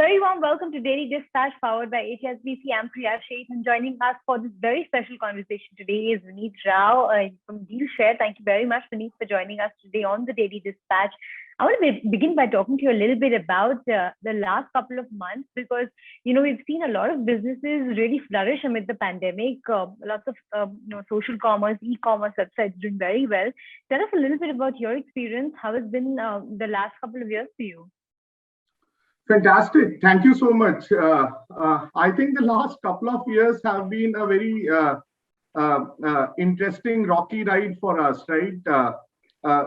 very warm welcome to Daily Dispatch powered by HSBC. I'm Priya Sheth, and joining us for this very special conversation today is Vineet Rao from DealShare. Thank you very much, Vineet, for joining us today on the Daily Dispatch. I want to begin by talking to you a little bit about the last couple of months because, we've seen a lot of businesses really flourish amid the pandemic. Lots of, social commerce, e-commerce websites doing very well. Tell us a little bit about your experience. How has been the last couple of years for you? Fantastic. Thank you so much. I think the last couple of years have been a very interesting, rocky ride for us, right?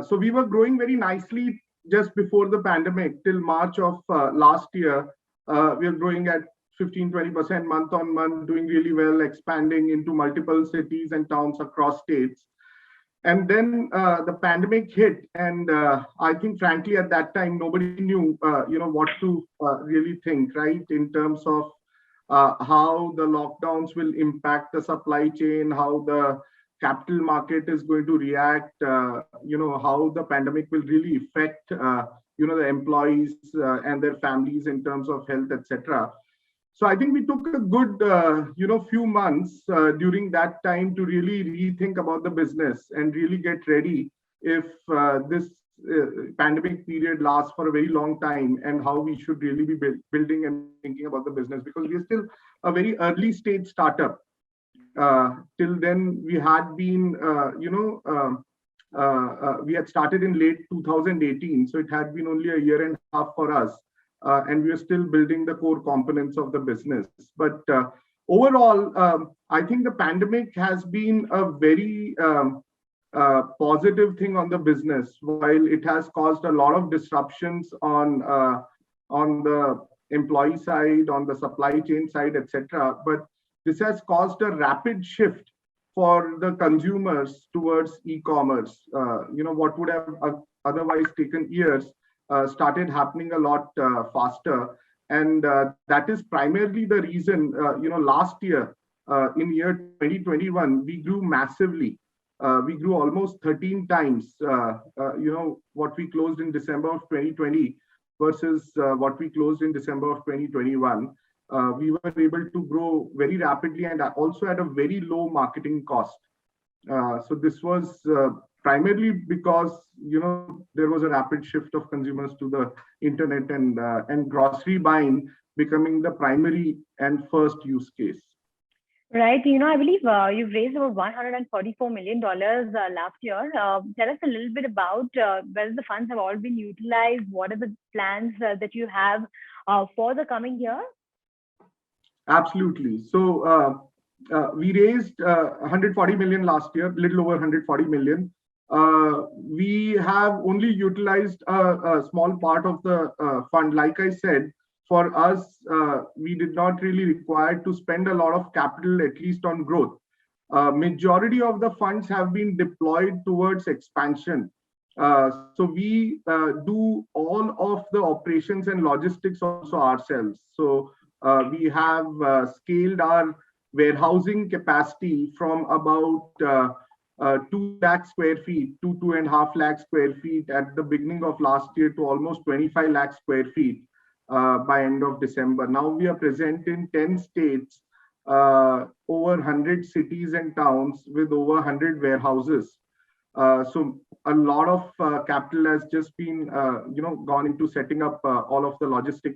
So we were growing very nicely just before the pandemic till March of last year. We are growing at 15-20% month on month, doing really well, expanding into multiple cities and towns across states. And then the pandemic hit, and I think, frankly, at that time, nobody knew, what to really think, right, in terms of how the lockdowns will impact the supply chain, how the capital market is going to react, how the pandemic will really affect, the employees and their families in terms of health, etc. So I think we took a good, few months during that time to really rethink about the business and really get ready if this pandemic period lasts for a very long time, and how we should really be building and thinking about the business, because we are still a very early stage startup. Till then, we had been, we had started in late 2018, so it had been only a year and a half for us. And we are still building the core components of the business. But overall, I think the pandemic has been a very positive thing on the business. While it has caused a lot of disruptions on the employee side, on the supply chain side, etc., but this has caused a rapid shift for the consumers towards e-commerce. What would have otherwise taken years started happening a lot faster, and that is primarily the reason. Last year, in year 2021, we grew massively. We grew almost 13 times. What we closed in December of 2020 versus what we closed in December of 2021. We were able to grow very rapidly and also at a very low marketing cost. So this was primarily because there was a rapid shift of consumers to the internet, and grocery buying becoming the primary and first use case. Right. I believe you've raised about $144 million last year. Tell us a little bit about whether the funds have all been utilized. What are the plans that you have for the coming year? Absolutely. So we raised 140 million last year, a little over 140 million. We have only utilized a small part of the fund. Like I said, for us, we did not really require to spend a lot of capital, at least on growth. Majority of the funds have been deployed towards expansion. So we do all of the operations and logistics also ourselves. So we have scaled our warehousing capacity from about 2 lakh square feet to 2.5 lakh square feet at the beginning of last year to almost 25 lakh square feet by end of December. Now we are present in 10 states, over 100 cities and towns with over 100 warehouses. So a lot of capital has just been, gone into setting up all of the logistic,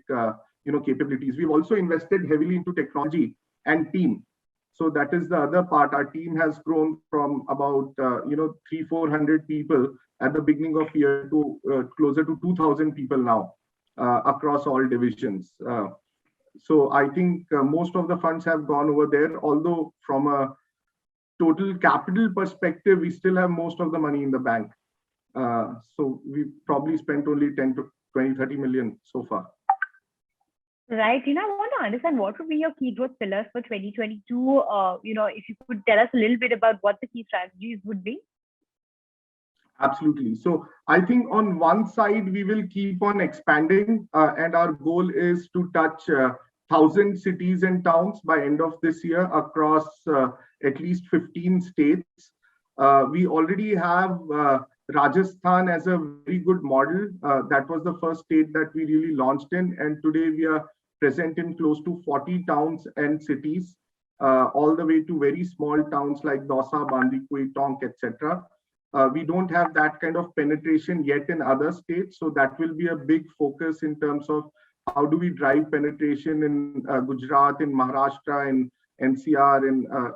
capabilities. We've also invested heavily into technology and team. So that is the other part. Our team has grown from about 300-400 people at the beginning of year to closer to 2,000 people now across all divisions. So I think most of the funds have gone over there. Although from a total capital perspective, we still have most of the money in the bank. So we probably spent only 10 to 20, 30 million so far. Right. I want to understand what would be your key growth pillars for 2022. If you could tell us a little bit about what the key strategies would be. Absolutely. So I think on one side, we will keep on expanding, and our goal is to touch 1,000 cities and towns by end of this year across at least 15 states. We already have Rajasthan as a very good model. That was the first state that we really launched in, and today we are present in close to 40 towns and cities, all the way to very small towns like Dausa, Bandipur, Tonk, etc. We don't have that kind of penetration yet in other states, so that will be a big focus in terms of how do we drive penetration in Gujarat, in Maharashtra, in NCR,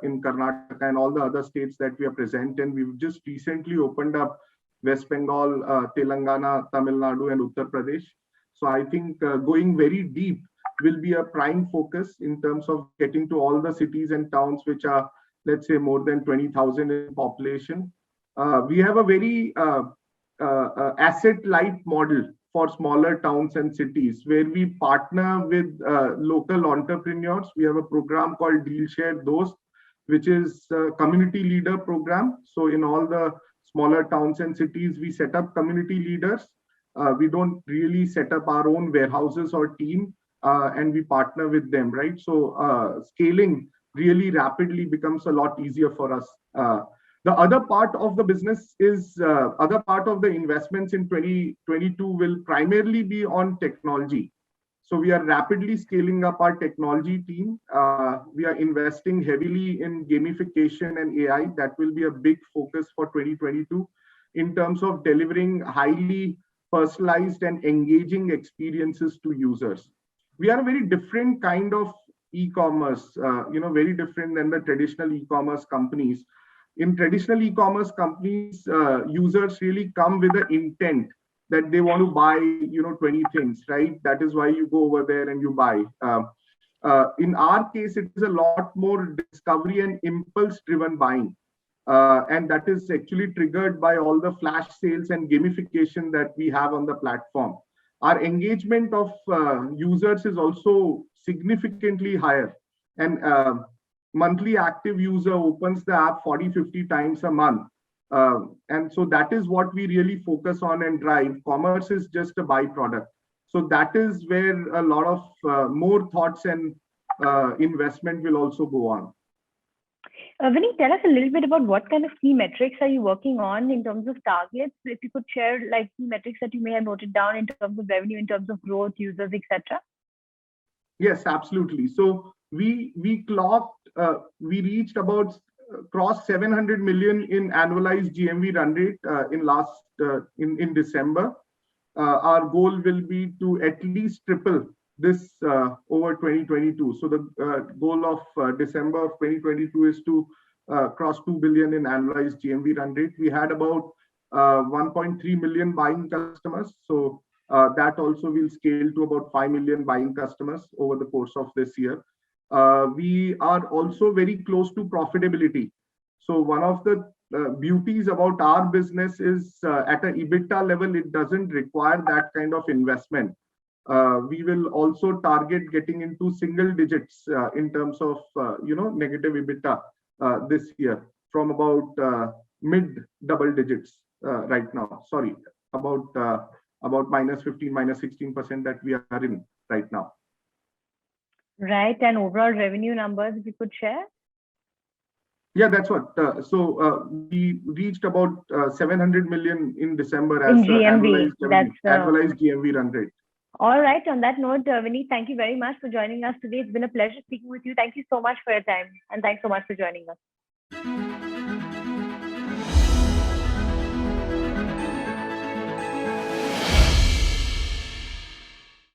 in Karnataka, and all the other states that we are present in. We've just recently opened up West Bengal, Telangana, Tamil Nadu, and Uttar Pradesh. So I think going very deep will be a prime focus in terms of getting to all the cities and towns which are, let's say, more than 20,000 in population. We have a very asset-light model for smaller towns and cities where we partner with local entrepreneurs. We have a program called DealShare Dost, which is a community leader program. So in all the smaller towns and cities, we set up community leaders. We don't really set up our own warehouses or team, and we partner with them, right? So scaling really rapidly becomes a lot easier for us. The other part of the business is, other part of the investments in 2022 will primarily be on technology. So we are rapidly scaling up our technology team. We are investing heavily in gamification and AI. That will be a big focus for 2022 in terms of delivering highly personalized and engaging experiences to users. We are a very different kind of e-commerce, very different than the traditional e-commerce companies. In traditional e-commerce companies, users really come with the intent that they want to buy, 20 things, right? That is why you go over there and you buy. In our case, it is a lot more discovery and impulse-driven buying. And that is actually triggered by all the flash sales and gamification that we have on the platform. Our engagement of users is also significantly higher. And monthly active user opens the app 40-50 times a month. And so that is what we really focus on and drive. Commerce is just a byproduct. So that is where a lot of more thoughts and investment will also go on. Vineet, tell us a little bit about what kind of key metrics are you working on in terms of targets? If you could share like key metrics that you may have noted down in terms of revenue, in terms of growth, users, etc. Yes, absolutely. So we reached about crossed 700 million in annualized GMV run rate in December. Our goal will be to at least triple this over 2022. So the goal of December of 2022 is to cross 2 billion in annualized GMV run rate. We had about 1.3 million buying customers. So that also will scale to about 5 million buying customers over the course of this year. We are also very close to profitability. So one of the beauties about our business is at an EBITDA level, it doesn't require that kind of investment. We will also target getting into single digits in terms of negative EBITDA this year from about mid double digits right now. Sorry, about -15, -16% that we are in right now. Right, and overall revenue numbers, if you could share. Yeah, that's what. So we reached about 700 million in December as GMV. Annualized GMV run rate. All right. On that note, Vineet, thank you very much for joining us today. It's been a pleasure speaking with you. Thank you so much for your time, and thanks so much for joining us.